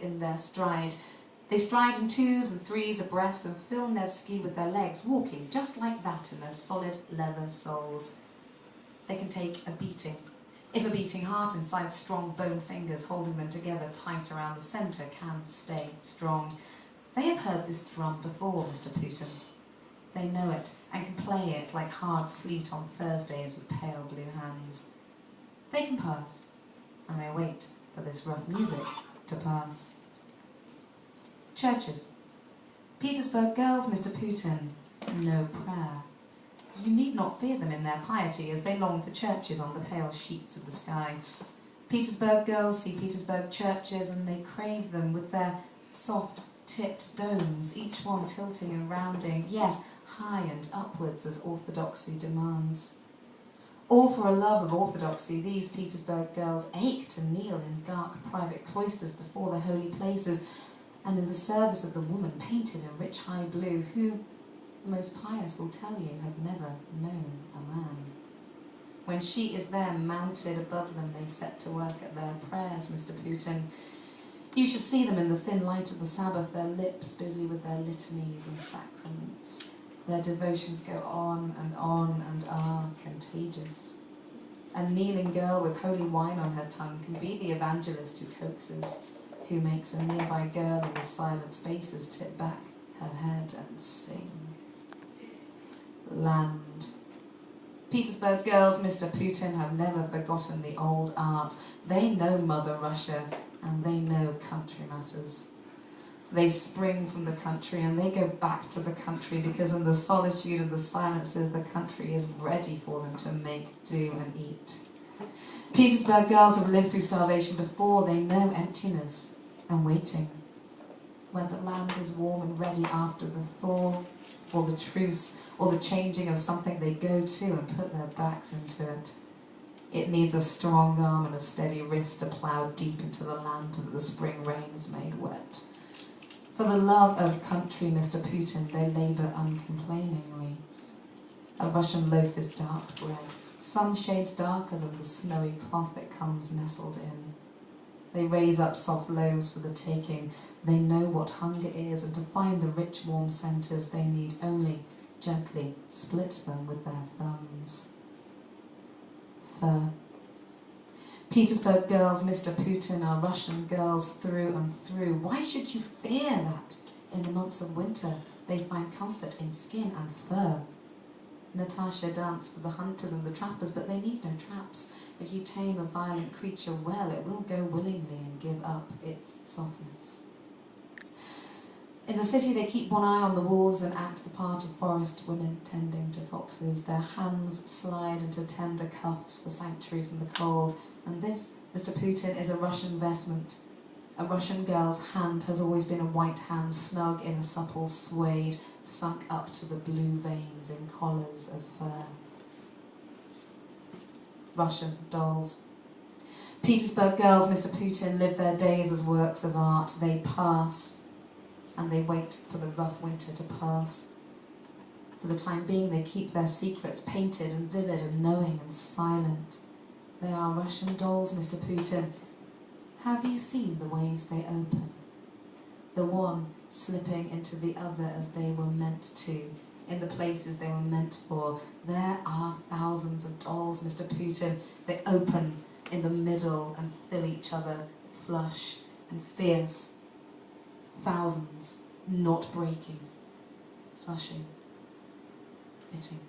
in their stride. They stride in 2s and 3s abreast and fill Nevsky with their legs, walking just like that in their solid leather soles. They can take a beating, if a beating heart inside strong bone fingers holding them together tight around the centre can stay strong. They have heard this drum before, Mr. Putin. They know it and can play it like hard sleet on Thursdays with pale blue hands. They can pass, and they wait for this rough music to pass. Churches. Petersburg girls, Mr. Putin, no prayer. You need not fear them in their piety as they long for churches on the pale sheets of the sky. Petersburg girls see Petersburg churches and they crave them with their soft tipped domes, each one tilting and rounding, yes, high and upwards as orthodoxy demands. All for a love of orthodoxy, these Petersburg girls ache to kneel in dark private cloisters before the holy places and in the service of the woman painted in rich high blue, who, the most pious will tell you, had never known a man. When she is there mounted above them, they set to work at their prayers, Mr. Putin. You should see them in the thin light of the Sabbath, their lips busy with their litanies and sacraments. Their devotions go on and are contagious. A kneeling girl with holy wine on her tongue can be the evangelist who coaxes, who makes a nearby girl in the silent spaces tip back her head and sing. Land. Petersburg girls, Mr. Putin, have never forgotten the old arts. They know Mother Russia, and they know country matters. They spring from the country and they go back to the country because in the solitude and the silences the country is ready for them to make do and eat. Petersburg girls have lived through starvation before. They know emptiness and waiting. When the land is warm and ready after the thaw or the truce or the changing of something, they go to and put their backs into it. It needs a strong arm and a steady wrist to plough deep into the land that the spring rain has made wet. For the love of country, Mr. Putin, they labour uncomplainingly. A Russian loaf is dark bread, some shades darker than the snowy cloth it comes nestled in. They raise up soft loaves for the taking. They know what hunger is, and to find the rich warm centres they need only gently split them with their thumbs. Fur. Petersburg girls, Mr. Putin, are Russian girls through and through. Why should you fear that? In the months of winter, they find comfort in skin and fur. Natasha danced for the hunters and the trappers, but they need no traps. If you tame a violent creature well, it will go willingly and give up its softness. In the city, they keep one eye on the walls and act the part of forest women tending to foxes. Their hands slide into tender cuffs for sanctuary from the cold. And this, Mr. Putin, is a Russian vestment. A Russian girl's hand has always been a white hand, snug in a supple suede, sunk up to the blue veins in collars of fur. Russian dolls. Petersburg girls, Mr. Putin, live their days as works of art. They pass, and they wait for the rough winter to pass. For the time being, they keep their secrets painted and vivid and knowing and silent. They are Russian dolls, Mr. Putin. Have you seen the ways they open? The one slipping into the other as they were meant to, in the places they were meant for. There are thousands of dolls, Mr. Putin. They open in the middle and fill each other, flush and fierce. Thousands, not breaking, flushing, fitting.